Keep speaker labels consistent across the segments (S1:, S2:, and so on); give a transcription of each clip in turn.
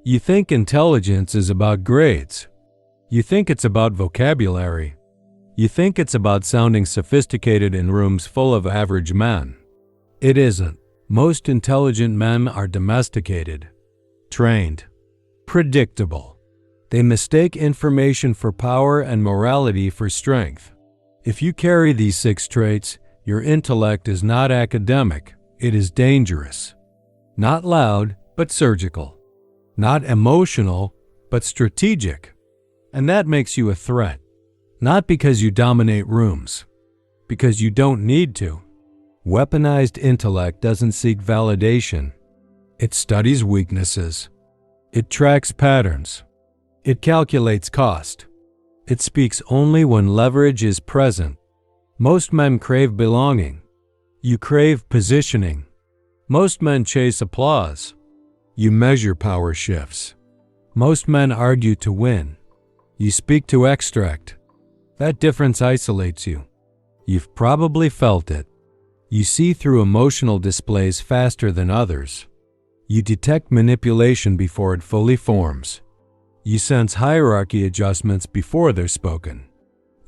S1: You think intelligence is about grades. You think it's about vocabulary. You think it's about sounding sophisticated in rooms full of average men. It isn't. Most intelligent men are domesticated, trained, predictable. They mistake information for power and morality for strength. If you carry these 6 traits, your intellect is not academic, it is dangerous. Not loud, but surgical. Not emotional, but strategic. And that makes you a threat. Not because you dominate rooms, because you don't need to. Weaponized intellect doesn't seek validation. It studies weaknesses. It tracks patterns. It calculates cost. It speaks only when leverage is present. Most men crave belonging. You crave positioning. Most men chase applause. You measure power shifts. Most men argue to win. You speak to extract. That difference isolates you. You've probably felt it. You see through emotional displays faster than others. You detect manipulation before it fully forms. You sense hierarchy adjustments before they're spoken.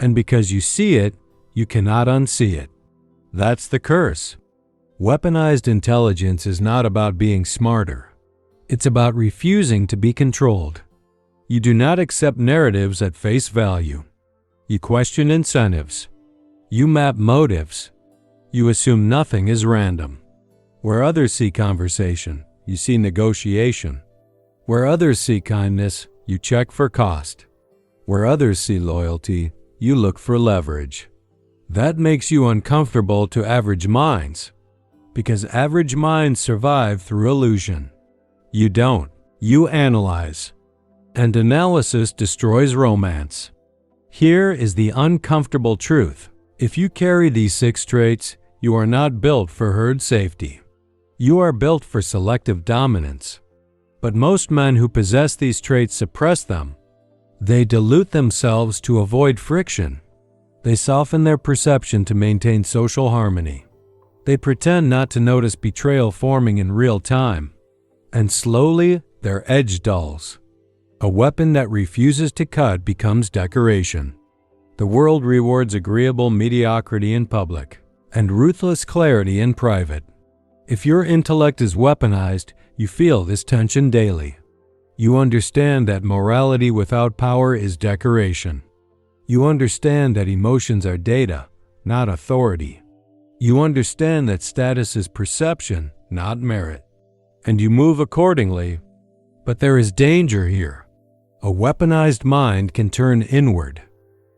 S1: And because you see it, you cannot unsee it. That's the curse. Weaponized intelligence is not about being smarter. It's about refusing to be controlled. You do not accept narratives at face value. You question incentives. You map motives. You assume nothing is random. Where others see conversation, you see negotiation. Where others see kindness, you check for cost. Where others see loyalty, you look for leverage. That makes you uncomfortable to average minds, because average minds survive through illusion. You don't. You analyze. And analysis destroys romance. Here is the uncomfortable truth. If you carry these 6 traits, you are not built for herd safety. You are built for selective dominance. But most men who possess these traits suppress them. They dilute themselves to avoid friction. They soften their perception to maintain social harmony. They pretend not to notice betrayal forming in real time. And slowly, their edge dulls. A weapon that refuses to cut becomes decoration. The world rewards agreeable mediocrity in public and ruthless clarity in private. If your intellect is weaponized, you feel this tension daily. You understand that morality without power is decoration. You understand that emotions are data, not authority. You understand that status is perception, not merit. And you move accordingly. But there is danger here. A weaponized mind can turn inward.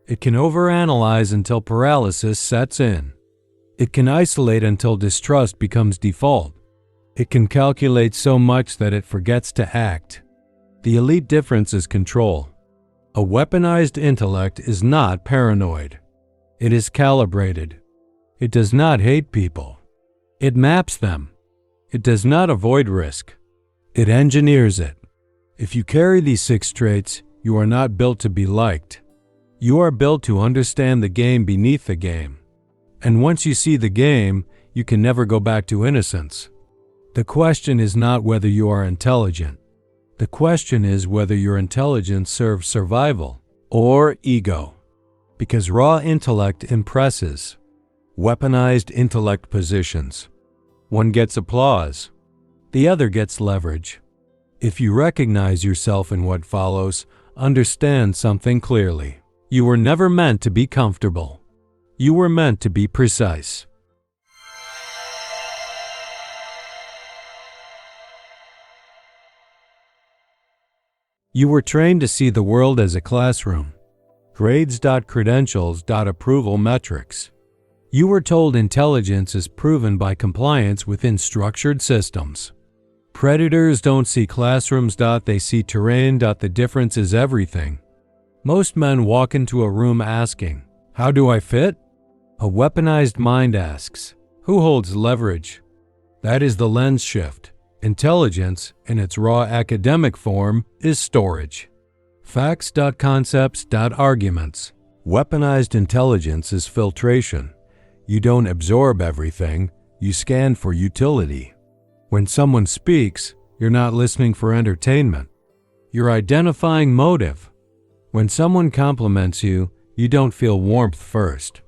S1: It can overanalyze until paralysis sets in. It can isolate until distrust becomes default. It can calculate so much that it forgets to act. The elite difference is control. A weaponized intellect is not paranoid. It is calibrated. It does not hate people. It maps them. It does not avoid risk. It engineers it. If you carry these 6 traits, you are not built to be liked. You are built to understand the game beneath the game. And once you see the game, you can never go back to innocence. The question is not whether you are intelligent. The question is whether your intelligence serves survival or ego. Because raw intellect impresses. Weaponized intellect positions. One gets applause. The other gets leverage. If you recognize yourself in what follows, understand something clearly. You were never meant to be comfortable. You were meant to be precise. You were trained to see the world as a classroom. Grades.credentials.approval metrics. You were told intelligence is proven by compliance within structured systems. Predators don't see classrooms. They see terrain. The difference is everything. Most men walk into a room asking, "How do I fit?" A weaponized mind asks, "Who holds leverage?" That is the lens shift. Intelligence, in its raw academic form, is storage. Facts.concepts.arguments. Weaponized intelligence is filtration. You don't absorb everything, you scan for utility. When someone speaks, you're not listening for entertainment. You're identifying motive. When someone compliments you, you don't feel warmth first.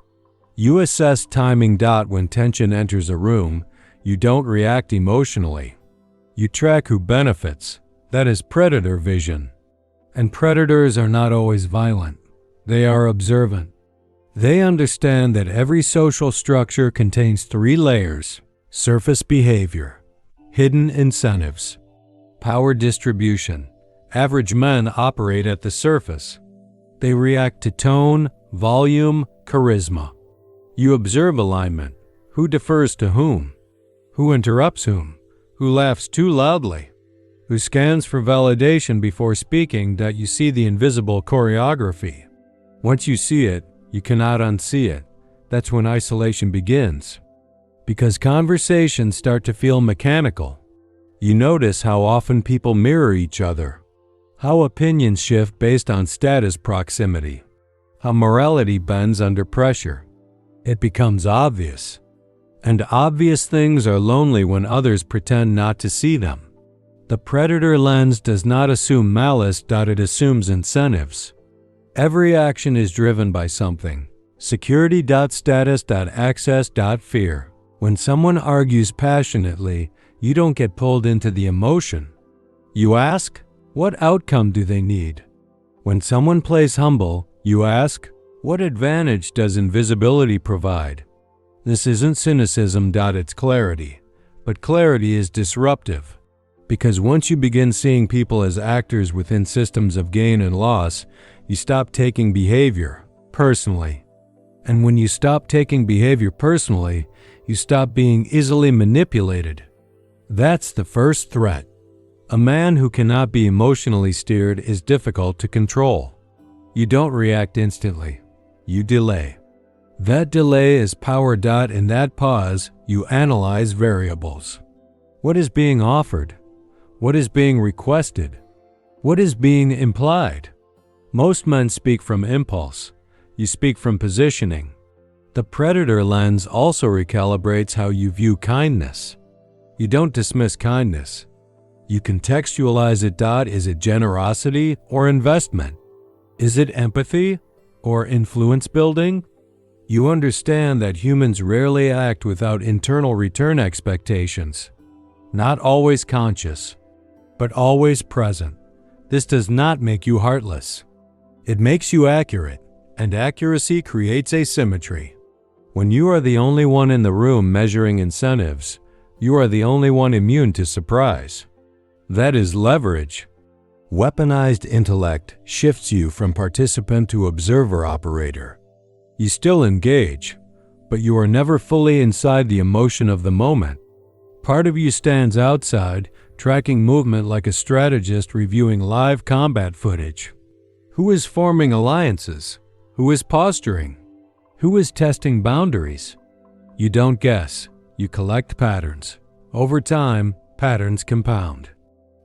S1: You assess timing. When tension enters a room, you don't react emotionally. You track who benefits. That is predator vision. And predators are not always violent. They are observant. They understand that every social structure contains 3 layers: surface behavior, hidden incentives, power distribution. Average men operate at the surface. They react to tone, volume, charisma. You observe alignment. Who defers to whom? Who interrupts whom? Who laughs too loudly? Who scans for validation before speaking? You see the invisible choreography. Once you see it, you cannot unsee it. That's when isolation begins. Because conversations start to feel mechanical. You notice how often people mirror each other, how opinions shift based on status proximity, how morality bends under pressure. It becomes obvious. And obvious things are lonely when others pretend not to see them. The predator lens does not assume malice. It assumes incentives. Every action is driven by something. Security. Status. Access. Fear. When someone argues passionately, you don't get pulled into the emotion. You ask, what outcome do they need? When someone plays humble, you ask, what advantage does invisibility provide? This isn't cynicism. It's clarity. But clarity is disruptive. Because once you begin seeing people as actors within systems of gain and loss, you stop taking behavior personally. And when you stop taking behavior personally, you stop being easily manipulated. That's the first threat. A man who cannot be emotionally steered is difficult to control. You don't react instantly. You delay. That delay is power. In that pause, you analyze variables. What is being offered? What is being requested? What is being implied? Most men speak from impulse. You speak from positioning. The predator lens also recalibrates how you view kindness. You don't dismiss kindness. You contextualize it. Is it generosity or investment? Is it empathy or influence building? You understand that humans rarely act without internal return expectations. Not always conscious, but always present. This does not make you heartless. It makes you accurate, and accuracy creates asymmetry. When you are the only one in the room measuring incentives, you are the only one immune to surprise. That is leverage. Weaponized intellect shifts you from participant to observer operator. You still engage, but you are never fully inside the emotion of the moment. Part of you stands outside, tracking movement like a strategist reviewing live combat footage. Who is forming alliances? Who is posturing? Who is testing boundaries? You don't guess. You collect patterns. Over time, patterns compound.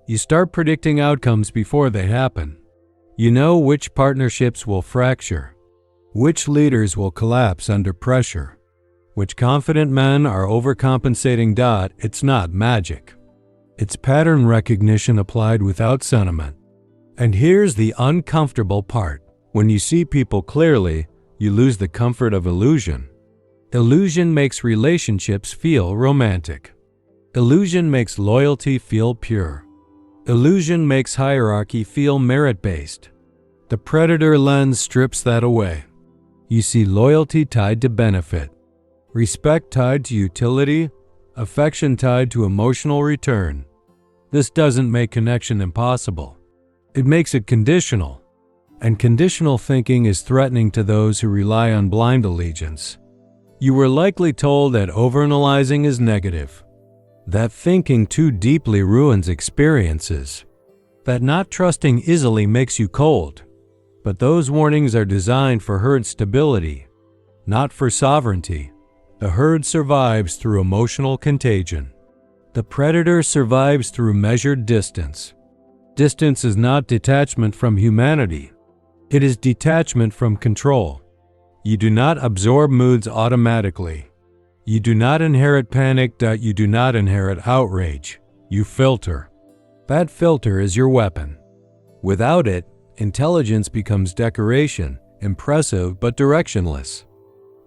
S1: You start predicting outcomes before they happen. You know which partnerships will fracture, which leaders will collapse under pressure, which confident men are overcompensating. It's not magic. It's pattern recognition applied without sentiment. And here's the uncomfortable part. When you see people clearly, you lose the comfort of illusion. Illusion makes relationships feel romantic. Illusion makes loyalty feel pure. Illusion makes hierarchy feel merit-based. The predator lens strips that away. You see loyalty tied to benefit, respect tied to utility, affection tied to emotional return. This doesn't make connection impossible. It makes it conditional. And conditional thinking is threatening to those who rely on blind allegiance. You were likely told that overanalyzing is negative, that thinking too deeply ruins experiences, that not trusting easily makes you cold. But those warnings are designed for herd stability, not for sovereignty. The herd survives through emotional contagion. The predator survives through measured distance. Distance is not detachment from humanity. It is detachment from control. You do not absorb moods automatically. You do not inherit panic. You do not inherit outrage. You filter. That filter is your weapon. Without it, intelligence becomes decoration, impressive but directionless.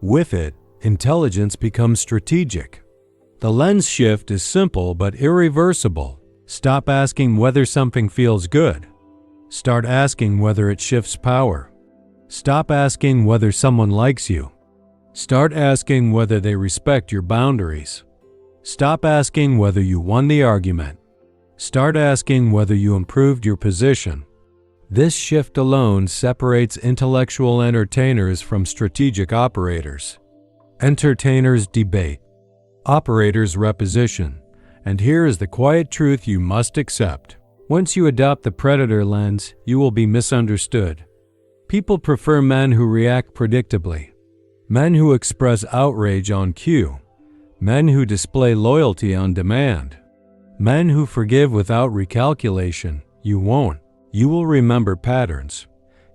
S1: With it, intelligence becomes strategic. The lens shift is simple but irreversible. Stop asking whether something feels good. Start asking whether it shifts power. Stop asking whether someone likes you. Start asking whether they respect your boundaries. Stop asking whether you won the argument. Start asking whether you improved your position. This shift alone separates intellectual entertainers from strategic operators. Entertainers debate. Operators reposition. And here is the quiet truth you must accept. Once you adopt the predator lens, you will be misunderstood. People prefer men who react predictably. Men who express outrage on cue. Men who display loyalty on demand. Men who forgive without recalculation. You won't. You will remember patterns.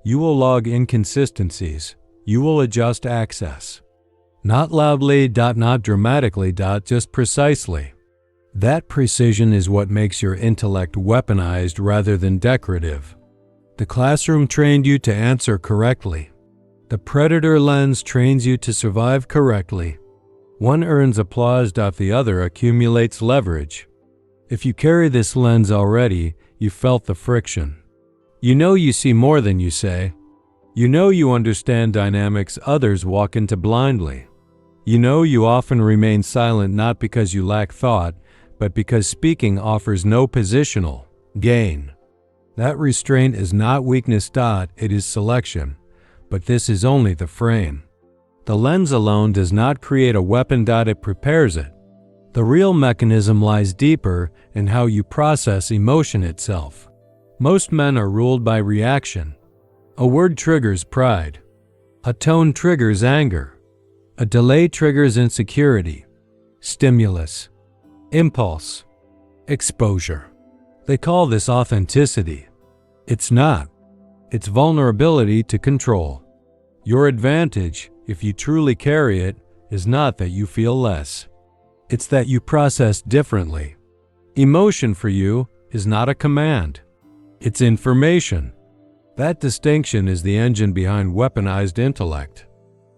S1: You will log inconsistencies. You will adjust access. Not loudly, not dramatically, just precisely. That precision is what makes your intellect weaponized rather than decorative. The classroom trained you to answer correctly. The predator lens trains you to survive correctly. One earns applause, the other accumulates leverage. If you carry this lens already, you felt the friction. You know you see more than you say. You know you understand dynamics others walk into blindly. You know you often remain silent not because you lack thought, but because speaking offers no positional gain. That restraint is not weakness, it is selection. But this is only the frame. The lens alone does not create a weapon, it prepares it. The real mechanism lies deeper in how you process emotion itself. Most men are ruled by reaction. A word triggers pride. A tone triggers anger. A delay triggers insecurity. Stimulus. Impulse. Exposure. They call this authenticity. It's not. It's vulnerability to control. Your advantage, if you truly carry it, is not that you feel less. It's that you process differently. Emotion for you is not a command. It's information. That distinction is the engine behind weaponized intellect.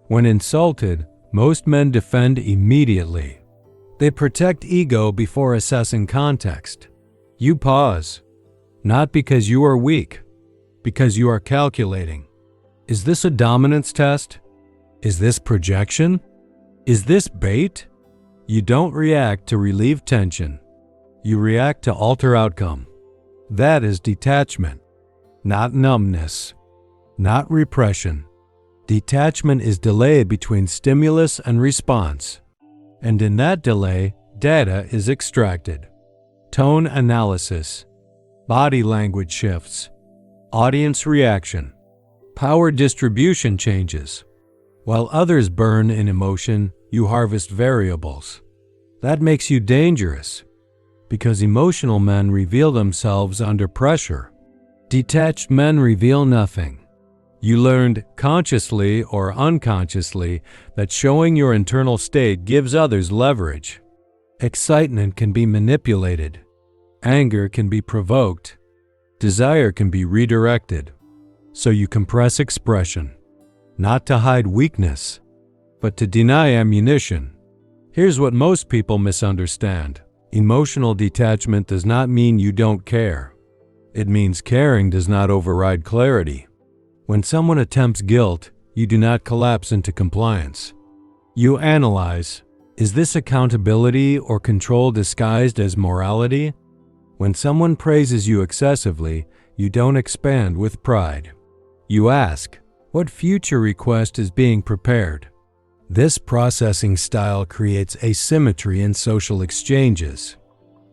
S1: When insulted, most men defend immediately. They protect ego before assessing context. You pause. Not because you are weak, because you are calculating. Is this a dominance test? Is this projection? Is this bait? You don't react to relieve tension. You react to alter outcome. That is detachment, not numbness, not repression. Detachment is delay between stimulus and response. And in that delay, data is extracted. Tone analysis, body language shifts, audience reaction, power distribution changes. While others burn in emotion, you harvest variables. That makes you dangerous, because emotional men reveal themselves under pressure. Detached men reveal nothing. You learned, consciously or unconsciously, that showing your internal state gives others leverage. Excitement can be manipulated. Anger can be provoked. Desire can be redirected. So you compress expression, not to hide weakness, but to deny ammunition. Here's what most people misunderstand. Emotional detachment does not mean you don't care. It means caring does not override clarity. When someone attempts guilt, you do not collapse into compliance. You analyze, is this accountability or control disguised as morality? When someone praises you excessively, you don't expand with pride. You ask, what future request is being prepared? This processing style creates asymmetry in social exchanges.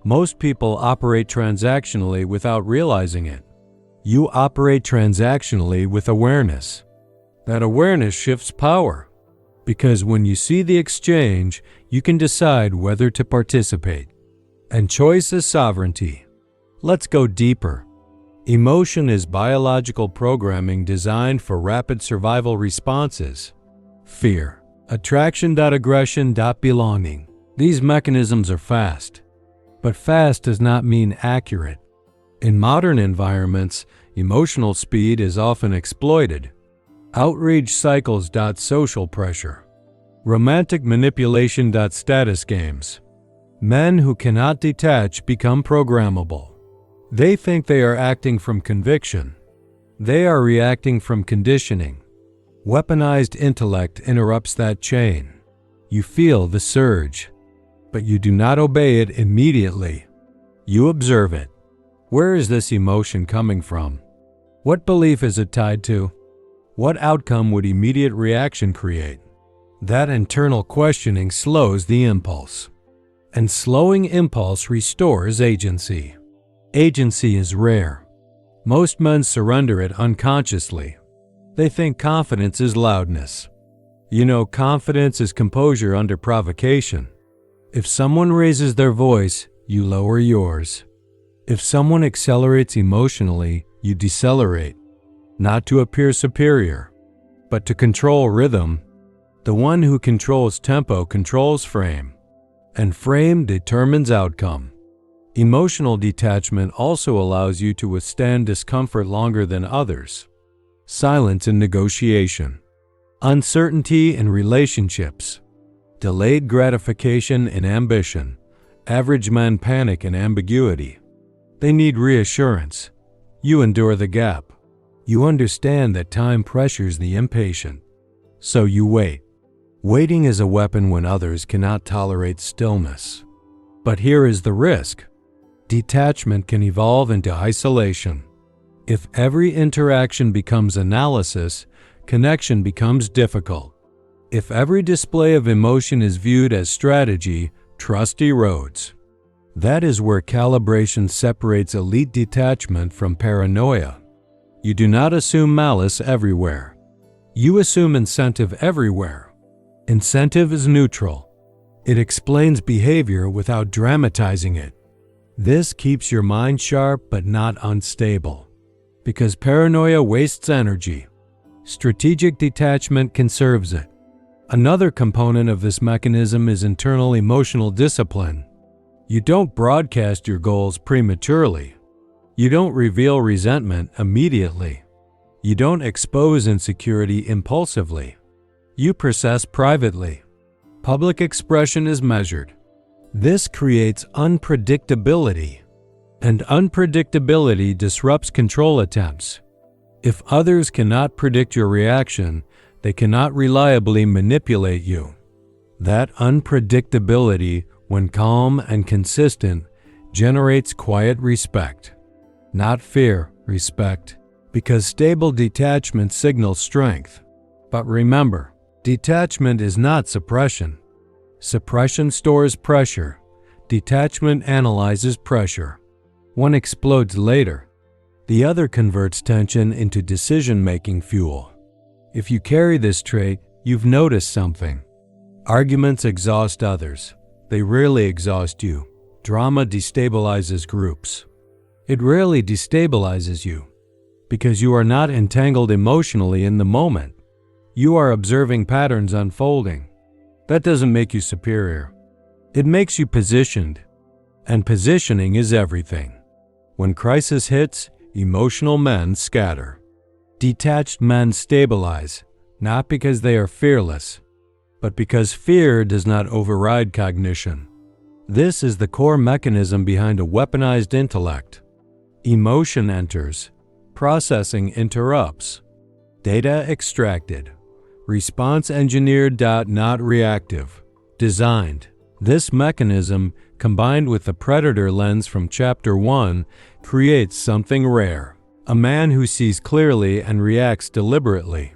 S1: Most people operate transactionally without realizing it. You operate transactionally with awareness. That awareness shifts power, because when you see the exchange, you can decide whether to participate. And choice is sovereignty. Let's go deeper. Emotion is biological programming designed for rapid survival responses. Fear, attraction, aggression, belonging. These mechanisms are fast. But fast does not mean accurate. In modern environments, emotional speed is often exploited. Outrage cycles. Social pressure. Romantic manipulation. Status games. Men who cannot detach become programmable. They think they are acting from conviction. They are reacting from conditioning. Weaponized intellect interrupts that chain. You feel the surge, but you do not obey it immediately. You observe it. Where is this emotion coming from? What belief is it tied to? What outcome would immediate reaction create? That internal questioning slows the impulse. And slowing impulse restores agency. Agency is rare. Most men surrender it unconsciously. They think confidence is loudness. You know, confidence is composure under provocation. If someone raises their voice, you lower yours. If someone accelerates emotionally, you decelerate. Not to appear superior, but to control rhythm. The one who controls tempo controls frame, and frame determines outcome. Emotional detachment also allows you to withstand discomfort longer than others. Silence in negotiation. Uncertainty in relationships. Delayed gratification in ambition. Average men panic in ambiguity. They need reassurance. You endure the gap. You understand that time pressures the impatient. So you wait. Waiting is a weapon when others cannot tolerate stillness. But here is the risk. Detachment can evolve into isolation. If every interaction becomes analysis, connection becomes difficult. If every display of emotion is viewed as strategy, trust erodes. That is where calibration separates elite detachment from paranoia. You do not assume malice everywhere. You assume incentive everywhere. Incentive is neutral. It explains behavior without dramatizing it. This keeps your mind sharp but not unstable. Because paranoia wastes energy. Strategic detachment conserves it. Another component of this mechanism is internal emotional discipline. You don't broadcast your goals prematurely. You don't reveal resentment immediately. You don't expose insecurity impulsively. You process privately. Public expression is measured. This creates unpredictability, and unpredictability disrupts control attempts. If others cannot predict your reaction, they cannot reliably manipulate you. That unpredictability, when calm and consistent, generates quiet respect. Not fear, respect, because stable detachment signals strength. But remember, detachment is not suppression. Suppression stores pressure. Detachment analyzes pressure. One explodes later. The other converts tension into decision-making fuel. If you carry this trait, you've noticed something. Arguments exhaust others. They rarely exhaust you. Drama destabilizes groups. It rarely destabilizes you because you are not entangled emotionally in the moment. You are observing patterns unfolding. That doesn't make you superior. It makes you positioned, and positioning is everything. When crisis hits, emotional men scatter. Detached men stabilize, not because they are fearless, but because fear does not override cognition. This is the core mechanism behind a weaponized intellect. Emotion enters, processing interrupts, data extracted, response engineered. Not reactive, designed. This mechanism, combined with the predator lens from Chapter 1, creates something rare. A man who sees clearly and reacts deliberately.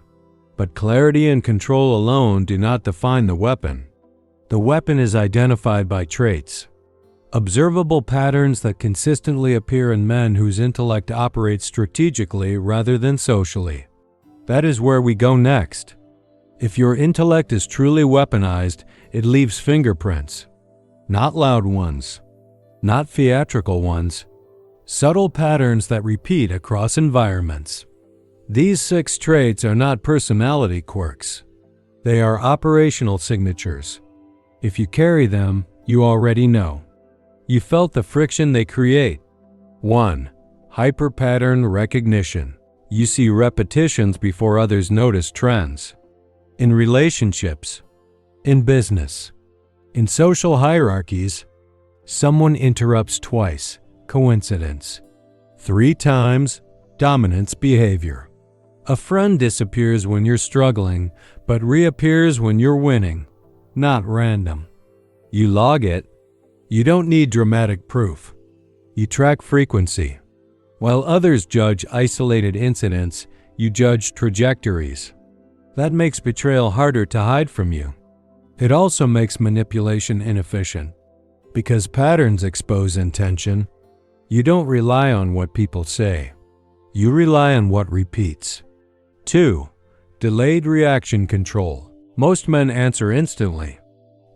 S1: But clarity and control alone do not define the weapon. The weapon is identified by traits. Observable patterns that consistently appear in men whose intellect operates strategically rather than socially. That is where we go next. If your intellect is truly weaponized, it leaves fingerprints. Not loud ones. Not theatrical ones. Subtle patterns that repeat across environments. These 6 traits are not personality quirks. They are operational signatures. If you carry them, you already know. You felt the friction they create. 1. Hyper-pattern recognition. You see repetitions before others notice trends. In relationships, in business, in social hierarchies, someone interrupts twice, coincidence. 3 times, dominance behavior. A friend disappears when you're struggling, but reappears when you're winning. Not random. You log it. You don't need dramatic proof. You track frequency. While others judge isolated incidents, you judge trajectories. That makes betrayal harder to hide from you. It also makes manipulation inefficient. Because patterns expose intention, you don't rely on what people say. You rely on what repeats. 2. Delayed reaction control. Most men answer instantly.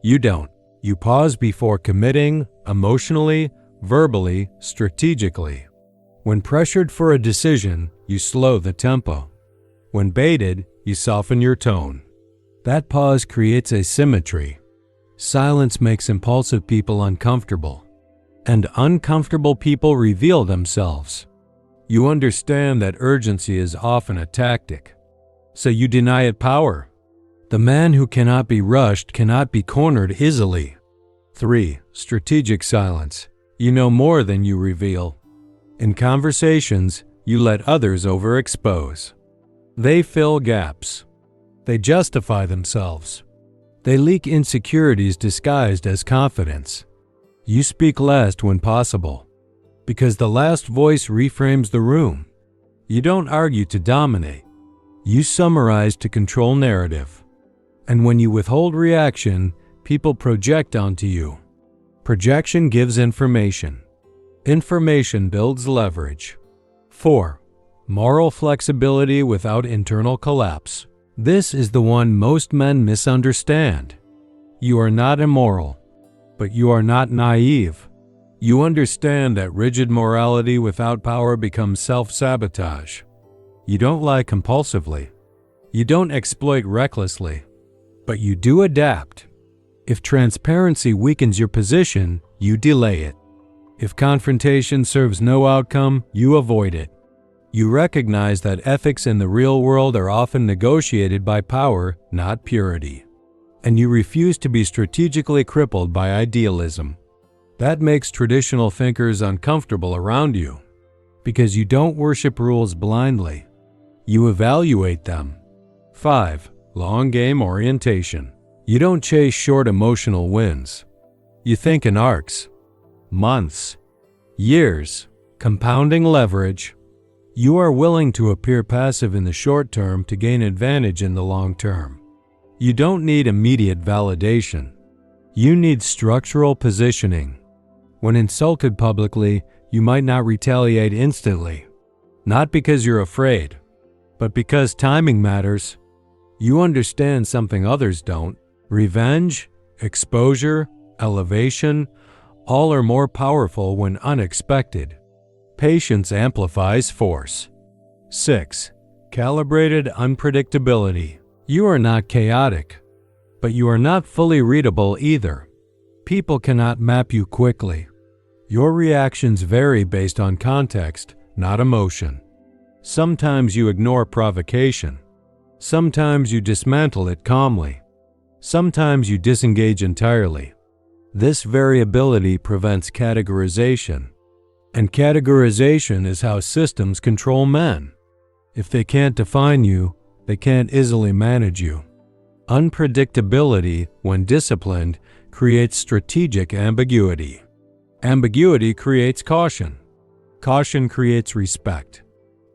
S1: You don't. You pause before committing, emotionally, verbally, strategically. When pressured for a decision, you slow the tempo. When baited, you soften your tone. That pause creates asymmetry. Silence makes impulsive people uncomfortable, and uncomfortable people reveal themselves. You understand that urgency is often a tactic, so you deny it power. The man who cannot be rushed cannot be cornered easily. 3. Strategic silence. You know more than you reveal. In conversations, you let others overexpose. They fill gaps. They justify themselves. They leak insecurities disguised as confidence. You speak last when possible, because the last voice reframes the room. You don't argue to dominate. You summarize to control narrative. And when you withhold reaction, people project onto you. Projection gives information. Information builds leverage. 4. Moral flexibility without internal collapse. This is the one most men misunderstand. You are not immoral, but you are not naive. You understand that rigid morality without power becomes self-sabotage. You don't lie compulsively. You don't exploit recklessly, but you do adapt. If transparency weakens your position, you delay it. If confrontation serves no outcome, you avoid it. You recognize that ethics in the real world are often negotiated by power, not purity. And you refuse to be strategically crippled by idealism. That makes traditional thinkers uncomfortable around you, because you don't worship rules blindly. You evaluate them. 5. Long game orientation. You don't chase short emotional wins. You think in arcs, months, years, compounding leverage. You are willing to appear passive in the short term to gain advantage in the long term. You don't need immediate validation. You need structural positioning. When insulted publicly, you might not retaliate instantly. Not because you're afraid, but because timing matters. You understand something others don't. Revenge, exposure, elevation, all are more powerful when unexpected. Patience amplifies force. 6. Calibrated unpredictability. You are not chaotic, but you are not fully readable either. People cannot map you quickly. Your reactions vary based on context, not emotion. Sometimes you ignore provocation. Sometimes you dismantle it calmly. Sometimes you disengage entirely. This variability prevents categorization. And categorization is how systems control men. If they can't define you, they can't easily manage you. Unpredictability, when disciplined, creates strategic ambiguity. Ambiguity creates caution. Caution creates respect.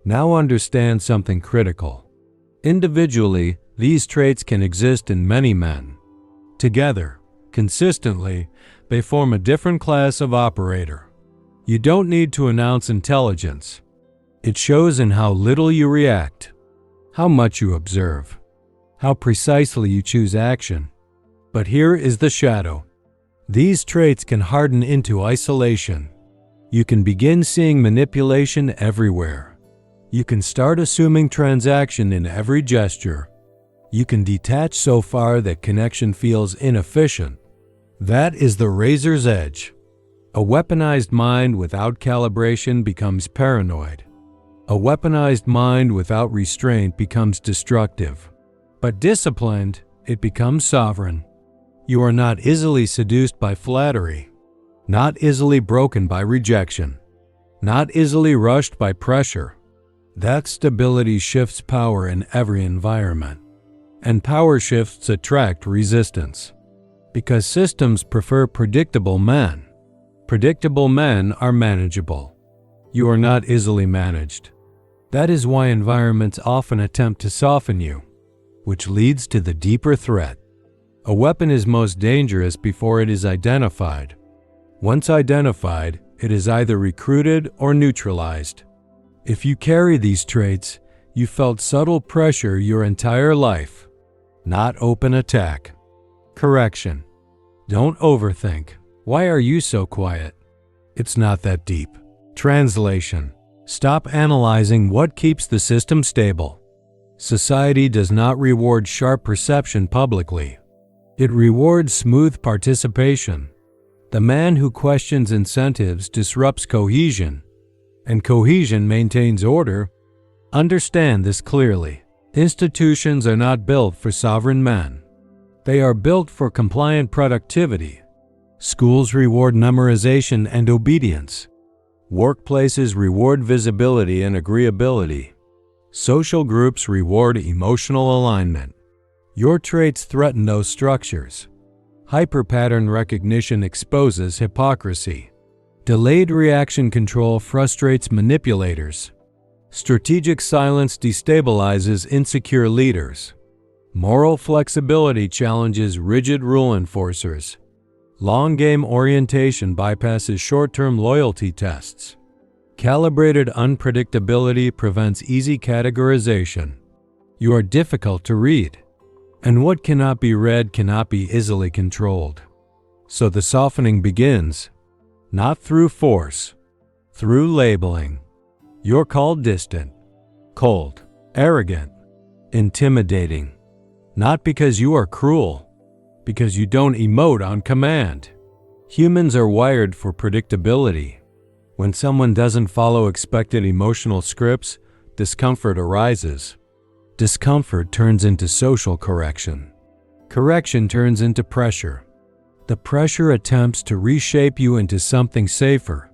S1: Now understand something critical. Individually, these traits can exist in many men. Together, consistently, they form a different class of operator. You don't need to announce intelligence. It shows in how little you react, how much you observe, how precisely you choose action. But here is the shadow. These traits can harden into isolation. You can begin seeing manipulation everywhere. You can start assuming transaction in every gesture. You can detach so far that connection feels inefficient. That is the razor's edge. A weaponized mind without calibration becomes paranoid. A weaponized mind without restraint becomes destructive. But disciplined, it becomes sovereign. You are not easily seduced by flattery, not easily broken by rejection, not easily rushed by pressure. That stability shifts power in every environment. And power shifts attract resistance. Because systems prefer predictable men. Predictable men are manageable. You are not easily managed. That is why environments often attempt to soften you, which leads to the deeper threat. A weapon is most dangerous before it is identified. Once identified, it is either recruited or neutralized. If you carry these traits, you felt subtle pressure your entire life, not open attack. Correction. Don't overthink. Why are you so quiet? It's not that deep. Translation. Stop analyzing what keeps the system stable. Society does not reward sharp perception publicly. It rewards smooth participation. The man who questions incentives disrupts cohesion, and cohesion maintains order. Understand this clearly. Institutions are not built for sovereign men. They are built for compliant productivity. Schools reward memorization and obedience. Workplaces reward visibility and agreeability. Social groups reward emotional alignment. Your traits threaten those structures. Hyperpattern recognition exposes hypocrisy. Delayed reaction control frustrates manipulators. Strategic silence destabilizes insecure leaders. Moral flexibility challenges rigid rule enforcers. Long-game orientation bypasses short-term loyalty tests. Calibrated unpredictability prevents easy categorization. You are difficult to read, and what cannot be read cannot be easily controlled. So the softening begins, not through force, through labeling. You're called distant, cold, arrogant, intimidating, not because you are cruel, because you don't emote on command. Humans are wired for predictability. When someone doesn't follow expected emotional scripts, discomfort arises. Discomfort turns into social correction. Correction turns into pressure. The pressure attempts to reshape you into something safer,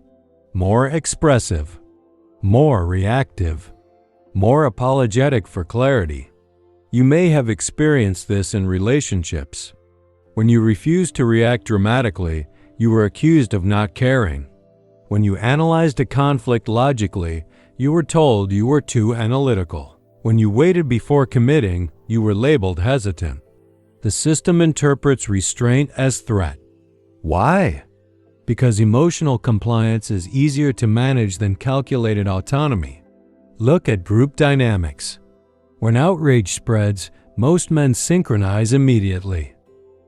S1: more expressive, more reactive, more apologetic for clarity. You may have experienced this in relationships. When you refused to react dramatically, you were accused of not caring. When you analyzed a conflict logically, you were told you were too analytical. When you waited before committing, you were labeled hesitant. The system interprets restraint as threat. Why? Because emotional compliance is easier to manage than calculated autonomy. Look at group dynamics. When outrage spreads, most men synchronize immediately.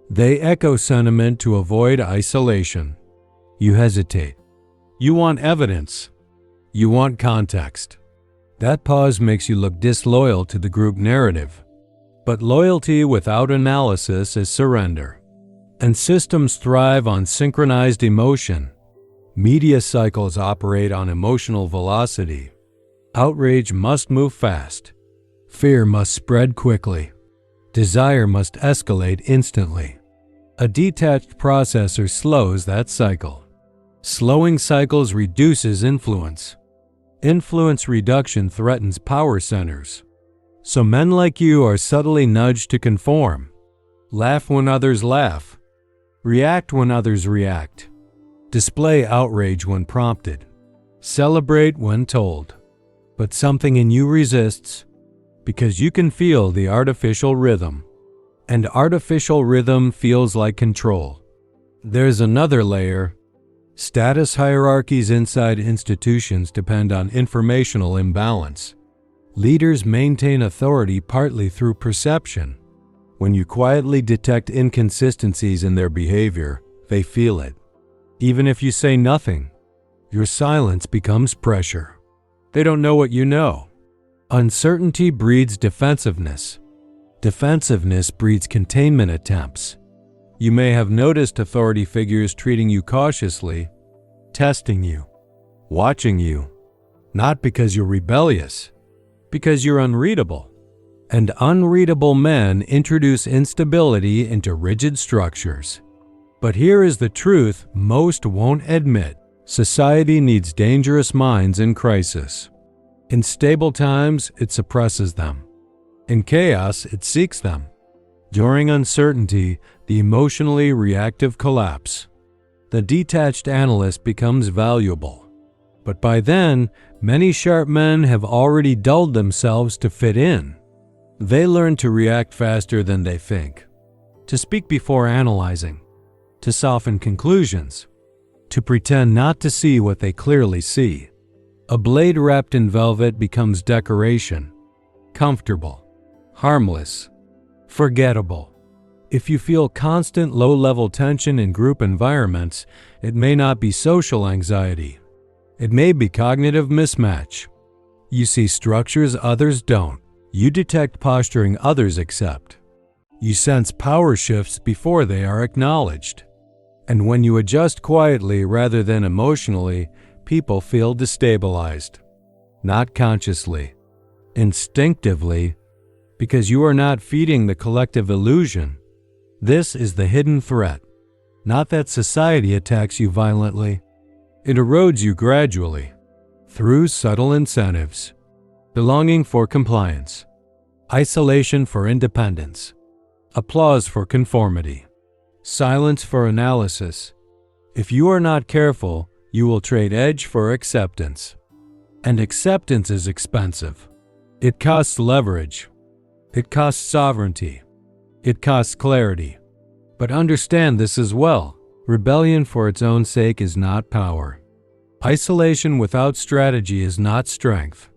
S1: They echo sentiment to avoid isolation. You hesitate. You want evidence. You want context. That pause makes you look disloyal to the group narrative. But loyalty without analysis is surrender. And systems thrive on synchronized emotion. Media cycles operate on emotional velocity. Outrage must move fast. Fear must spread quickly. Desire must escalate instantly. A detached processor slows that cycle. Slowing cycles reduces influence. Influence reduction threatens power centers. So men like you are subtly nudged to conform. Laugh when others laugh. React when others react. Display outrage when prompted. Celebrate when told. But something in you resists, because you can feel the artificial rhythm. And artificial rhythm feels like control. There's another layer. Status hierarchies inside institutions depend on informational imbalance. Leaders maintain authority partly through perception. When you quietly detect inconsistencies in their behavior, they feel it. Even if you say nothing, your silence becomes pressure. They don't know what you know. Uncertainty breeds defensiveness. Defensiveness breeds containment attempts. You may have noticed authority figures treating you cautiously, testing you, watching you, not because you're rebellious, because you're unreadable. And unreadable men introduce instability into rigid structures. But here is the truth most won't admit. Society needs dangerous minds in crisis. In stable times, it suppresses them. In chaos, it seeks them. During uncertainty, the emotionally reactive collapse. The detached analyst becomes valuable. But by then, many sharp men have already dulled themselves to fit in. They learn to react faster than they think, to speak before analyzing, to soften conclusions, to pretend not to see what they clearly see. A blade wrapped in velvet becomes decoration, comfortable, harmless, forgettable. If you feel constant low-level tension in group environments, it may not be social anxiety. It may be cognitive mismatch. You see structures others don't. You detect posturing others accept. You sense power shifts before they are acknowledged. And when you adjust quietly rather than emotionally, people feel destabilized. Not consciously, instinctively, because you are not feeding the collective illusion. This is the hidden threat. Not that society attacks you violently. It erodes you gradually, through subtle incentives. Belonging for compliance, isolation for independence, applause for conformity, silence for analysis. If you are not careful, you will trade edge for acceptance. And acceptance is expensive. It costs leverage. It costs sovereignty. It costs clarity. But understand this as well. Rebellion for its own sake is not power. Isolation without strategy is not strength.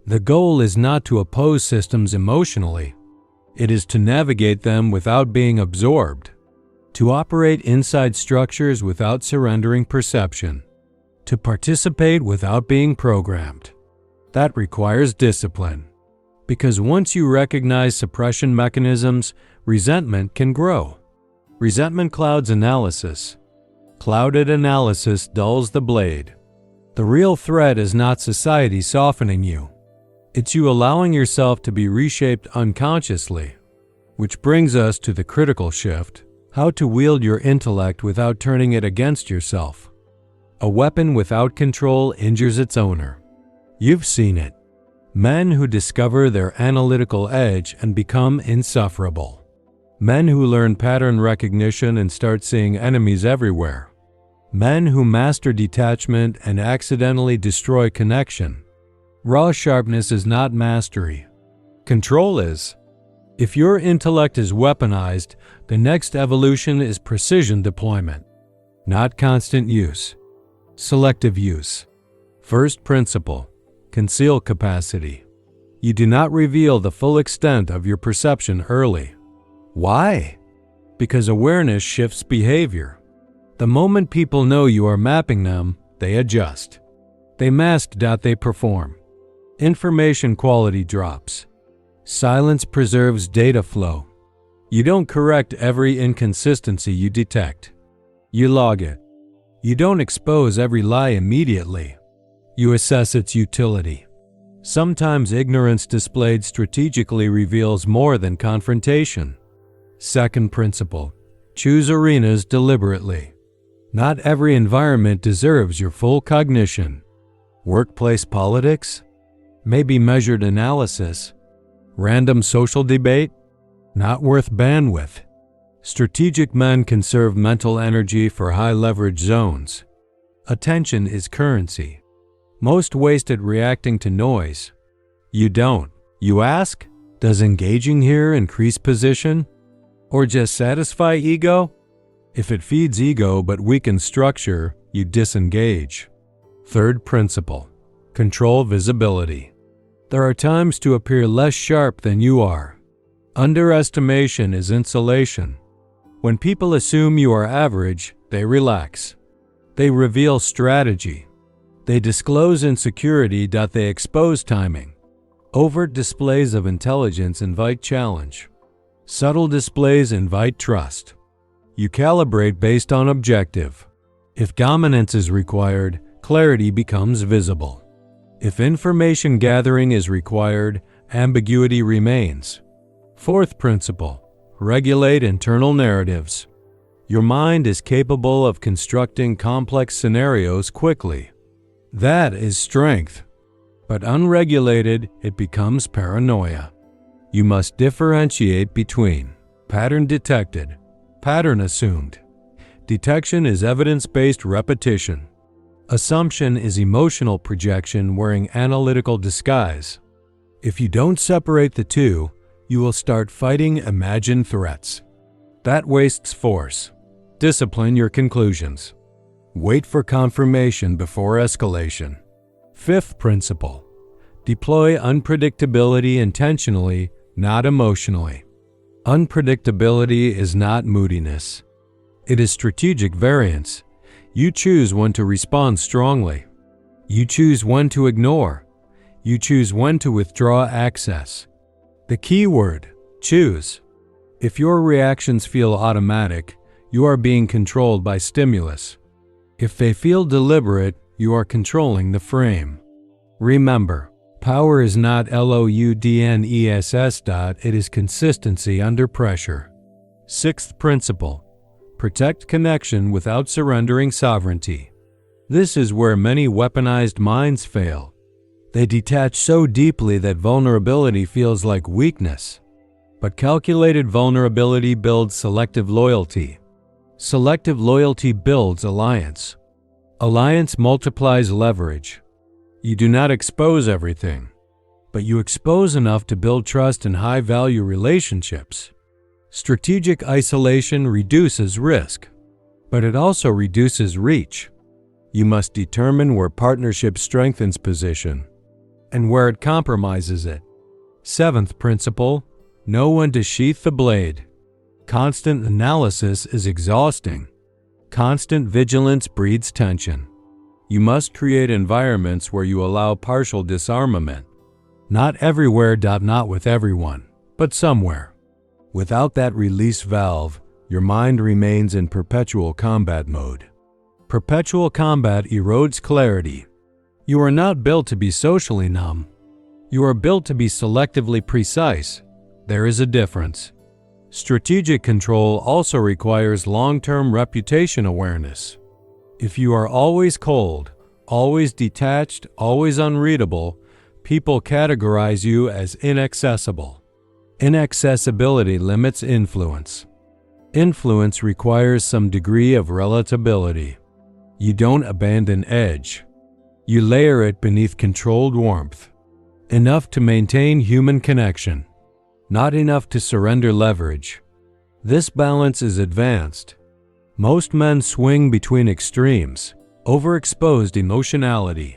S1: The goal is not to oppose systems emotionally. It is to navigate them without being absorbed, to operate inside structures without surrendering perception, to participate without being programmed. That requires discipline, because once you recognize suppression mechanisms, resentment can grow. Resentment clouds analysis. Clouded analysis dulls the blade. The real threat is not society softening you. It's you allowing yourself to be reshaped unconsciously. Which brings us to the critical shift: how to wield your intellect without turning it against yourself. A weapon without control injures its owner. You've seen it. Men who discover their analytical edge and become insufferable. Men who learn pattern recognition and start seeing enemies everywhere. Men who master detachment and accidentally destroy connection. Raw sharpness is not mastery. Control is. If your intellect is weaponized, the next evolution is precision deployment, not constant use. Selective use. First principle: conceal capacity. You do not reveal the full extent of your perception early. Why? Because awareness shifts behavior. The moment people know you are mapping them, they adjust. They mask. They perform. Information quality drops. Silence preserves data flow. You don't correct every inconsistency you detect. You log it. You don't expose every lie immediately. You assess its utility. Sometimes ignorance displayed strategically reveals more than confrontation. Second principle: choose arenas deliberately. Not every environment deserves your full cognition. Workplace politics? Maybe measured analysis. Random social debate? Not worth bandwidth. Strategic men conserve mental energy for high-leverage zones. Attention is currency. Most wasted reacting to noise. You don't. You ask, does engaging here increase position? Or just satisfy ego? If it feeds ego but weakens structure, you disengage. Third principle: control visibility. There are times to appear less sharp than you are. Underestimation is insulation. When people assume you are average, they relax. They reveal strategy. They disclose insecurity. They expose timing. Overt displays of intelligence invite challenge. Subtle displays invite trust. You calibrate based on objective. If dominance is required, clarity becomes visible. If information gathering is required, ambiguity remains. Fourth principle: regulate internal narratives. Your mind is capable of constructing complex scenarios quickly. That is strength. But unregulated, it becomes paranoia. You must differentiate between pattern detected, pattern assumed. Detection is evidence-based repetition. Assumption is emotional projection wearing analytical disguise. If you don't separate the two, you will start fighting imagined threats. That wastes force. Discipline your conclusions. Wait for confirmation before escalation. Fifth principle: deploy unpredictability intentionally, not emotionally. Unpredictability is not moodiness. It is strategic variance. You choose when to respond strongly. You choose when to ignore. You choose when to withdraw access. The key word: choose. If your reactions feel automatic, you are being controlled by stimulus. If they feel deliberate, you are controlling the frame. Remember, power is not loudness. It is consistency under pressure. Sixth principle: protect connection without surrendering sovereignty. This is where many weaponized minds fail. They detach so deeply that vulnerability feels like weakness. But calculated vulnerability builds selective loyalty. Selective loyalty builds alliance. Alliance multiplies leverage. You do not expose everything, but you expose enough to build trust in high-value relationships. Strategic isolation reduces risk, but it also reduces reach. You must determine where partnership strengthens position and where it compromises it. Seventh principle: know when to sheath the blade. Constant analysis is exhausting. Constant vigilance breeds tension. You must create environments where you allow partial disarmament. Not everywhere, not with everyone, but somewhere. Without that release valve, your mind remains in perpetual combat mode. Perpetual combat erodes clarity. You are not built to be socially numb. You are built to be selectively precise. There is a difference. Strategic control also requires long-term reputation awareness. If you are always cold, always detached, always unreadable, people categorize you as inaccessible. Inaccessibility limits influence. Influence requires some degree of relatability. You don't abandon edge. You layer it beneath controlled warmth. Enough to maintain human connection, not enough to surrender leverage. This balance is advanced. Most men swing between extremes: overexposed emotionality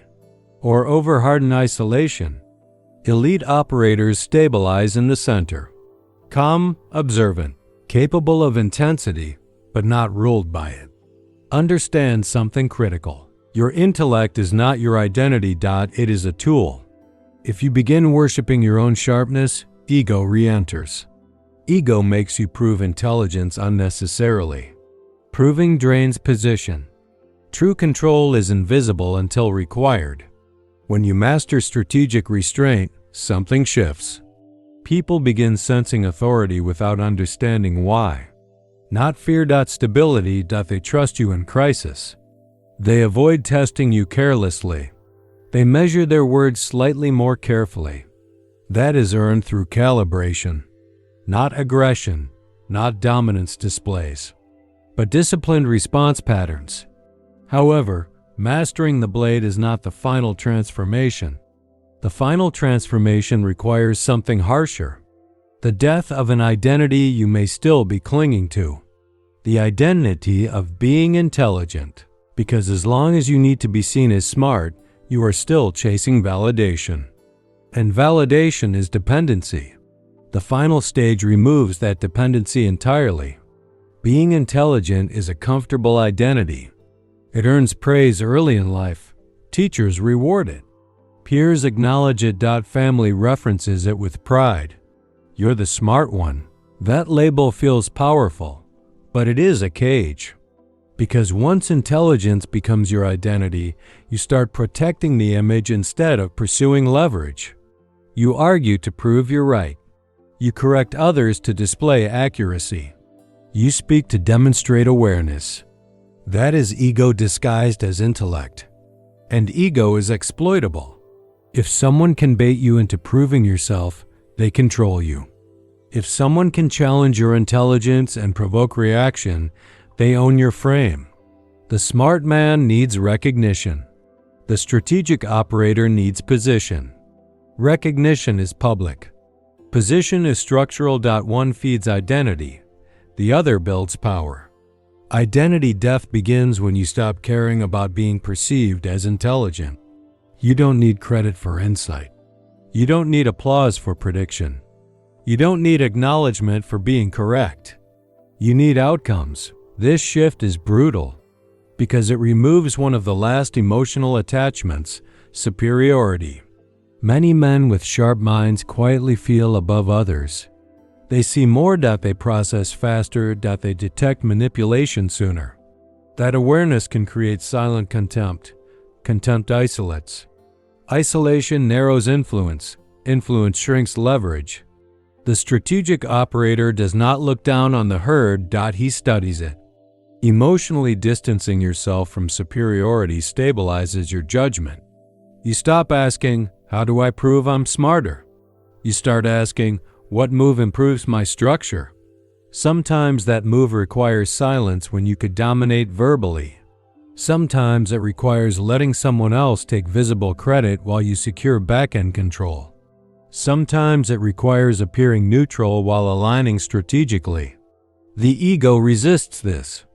S1: or overhardened isolation. Elite operators stabilize in the center. Calm, observant, capable of intensity, but not ruled by it. Understand something critical. Your intellect is not your identity. It is a tool. If you begin worshiping your own sharpness, ego re-enters. Ego makes you prove intelligence unnecessarily. Proving drains position. True control is invisible until required. When you master strategic restraint, something shifts. People begin sensing authority without understanding why. Not fear. Stability. They trust you in crisis. They avoid testing you carelessly. They measure their words slightly more carefully. That is earned through calibration. Not aggression, not dominance displays, but disciplined response patterns. However, mastering the blade is not the final transformation. The final transformation requires something harsher. The death of an identity you may still be clinging to. The identity of being intelligent. Because as long as you need to be seen as smart, you are still chasing validation. And validation is dependency. The final stage removes that dependency entirely. Being intelligent is a comfortable identity. It earns praise early in life. Teachers reward it. Peers acknowledge it. Family references it with pride. You're the smart one. That label feels powerful, but it is a cage. Because once intelligence becomes your identity, you start protecting the image instead of pursuing leverage. You argue to prove you're right. You correct others to display accuracy. You speak to demonstrate awareness. That is ego disguised as intellect. And ego is exploitable. If someone can bait you into proving yourself, they control you. If someone can challenge your intelligence and provoke reaction, they own your frame. The smart man needs recognition. The strategic operator needs position. Recognition is public. Position is structural. One feeds identity. The other builds power. Identity death begins when you stop caring about being perceived as intelligent. You don't need credit for insight. You don't need applause for prediction. You don't need acknowledgement for being correct. You need outcomes. This shift is brutal because it removes one of the last emotional attachments, superiority. Many men with sharp minds quietly feel above others. They see more. They process faster. They detect manipulation sooner. That awareness can create silent contempt. Contempt isolates. Isolation narrows influence. Influence shrinks leverage. The strategic operator does not look down on the herd. He studies it. Emotionally distancing yourself from superiority stabilizes your judgment. You stop asking, "How do I prove I'm smarter?" You start asking, "What move improves my structure?" Sometimes that move requires silence when you could dominate verbally. Sometimes it requires letting someone else take visible credit while you secure back-end control. Sometimes it requires appearing neutral while aligning strategically. The ego resists this.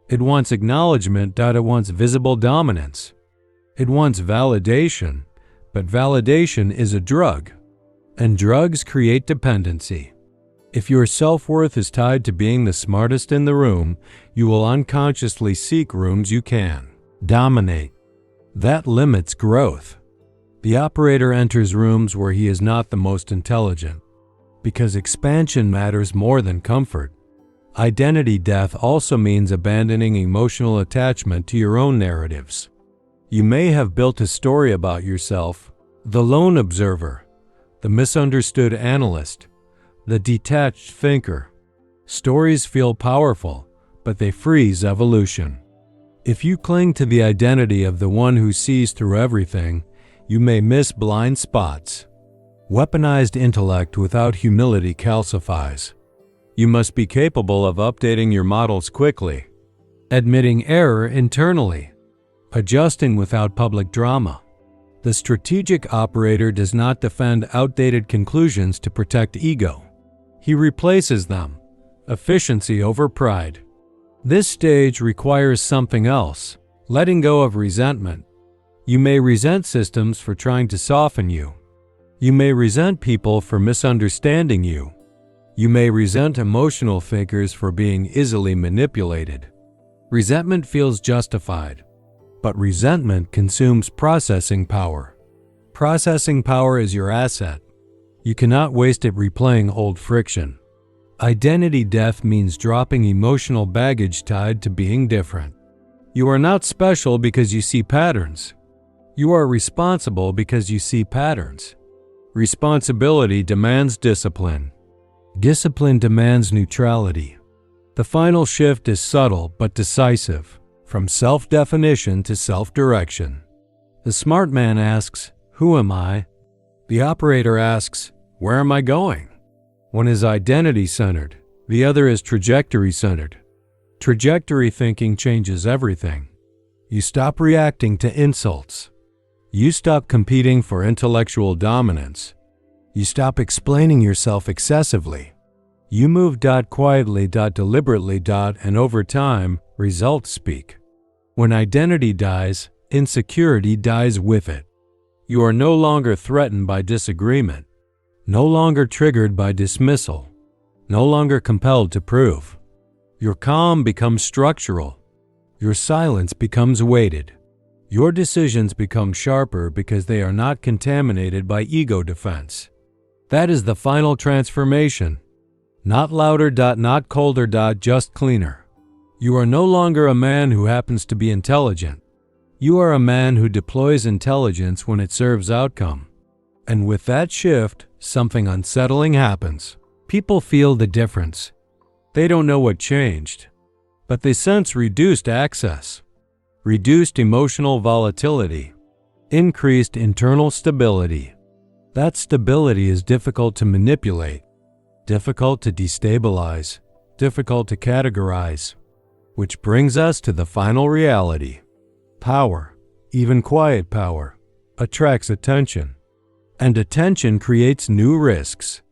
S1: It wants acknowledgement. It wants visible dominance. It wants validation, but validation is a drug, and drugs create dependency. If your self-worth is tied to being the smartest in the room, you will unconsciously seek rooms you can dominate. That limits growth. The operator enters rooms where he is not the most intelligent, because expansion matters more than comfort. Identity death also means abandoning emotional attachment to your own narratives. You may have built a story about yourself, the lone observer, the misunderstood analyst, the detached thinker. Stories feel powerful, but they freeze evolution. If you cling to the identity of the one who sees through everything, you may miss blind spots. Weaponized intellect without humility calcifies. You must be capable of updating your models quickly, admitting error internally, adjusting without public drama. The strategic operator does not defend outdated conclusions to protect ego. He replaces them, efficiency over pride. This stage requires something else, letting go of resentment. You may resent systems for trying to soften you. You may resent people for misunderstanding you. You may resent emotional figures for being easily manipulated. Resentment feels justified, but resentment consumes processing power. Processing power is your asset. You cannot waste it replaying old friction. Identity death means dropping emotional baggage tied to being different. You are not special because you see patterns. You are responsible because you see patterns. Responsibility demands discipline. Discipline demands neutrality. The final shift is subtle but decisive, from self-definition to self-direction. The smart man asks, "Who am I?" The operator asks, "Where am I going?" One is identity-centered, the other is trajectory-centered. Trajectory thinking changes everything. You stop reacting to insults. You stop competing for intellectual dominance. You stop explaining yourself excessively. You move quietly, deliberately, and over time, results speak. When identity dies, insecurity dies with it. You are no longer threatened by disagreement, no longer triggered by dismissal, no longer compelled to prove. Your calm becomes structural. Your silence becomes weighted. Your decisions become sharper because they are not contaminated by ego defense. That is the final transformation. Not louder, not colder, just cleaner. You are no longer a man who happens to be intelligent. You are a man who deploys intelligence when it serves outcome. And with that shift, something unsettling happens. People feel the difference. They don't know what changed, but they sense reduced access, reduced emotional volatility, increased internal stability. That stability is difficult to manipulate, difficult to destabilize, difficult to categorize. Which brings us to the final reality. Power, even quiet power, attracts attention. And attention creates new risks.